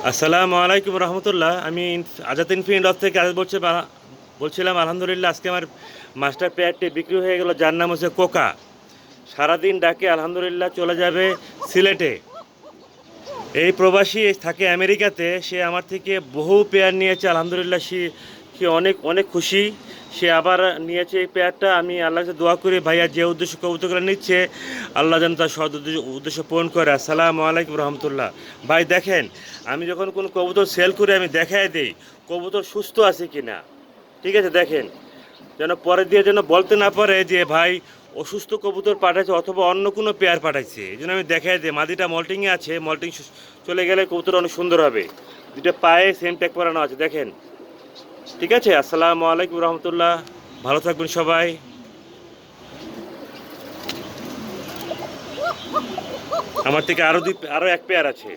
আসসালামু আলাইকুম রহমতুল্লাহ। আমি আজাদ ইনফিনিট অফ থেকে আজাদ বলছিলাম। আলহামদুলিল্লাহ, আজকে আমার মাস্টার পেয়ারটি বিক্রি হয়ে গেল, যার নাম হচ্ছে কোকা। সারাদিন ডাকে, আলহামদুলিল্লাহ চলে যাবে সিলেটে। এই প্রবাসী থাকে আমেরিকাতে, সে আমার থেকে বহু পেয়ার নিয়েছে। আলহামদুলিল্লাহ, সে অনেক অনেক খুশি। সে আবার নিয়েছে এই পেয়ারটা। আমি আল্লাহর কাছে দোয়া করি, ভাইয়া যে উদ্দেশ্য কবুতরগুলো নিচ্ছে, আল্লাহ যেন তার সদ উদ্দেশ্য পূরণ করে। আসসালামু আলাইকুম রহমতুল্লাহ। ভাই দেখেন, আমি যখন কোনো কবুতর সেল করে আমি দেখাই দিই কবুতর সুস্থ আছে কি না। ঠিক আছে, দেখেন, যেন পরে দিয়ে যেন বলতে না পারে যে ভাই অসুস্থ কবুতর পাঠাইছে অথবা অন্য কোনো পেয়ার পাঠাইছে। এই জন্য আমি দেখাই দিই মাদিটা মল্টিংয়ে আছে, মল্টিং চলে গেলে কবুতর অনেক সুন্দর হবে। দুটো পায়ে সেম ট্যাগ পরানো আছে, দেখেন। ঠিক আছে, আসসালামু আলাইকুম রহমতুল্লাহ। ভালো থাকবেন সবাই। আমার থেকে আরও এক পেয়ার আছে।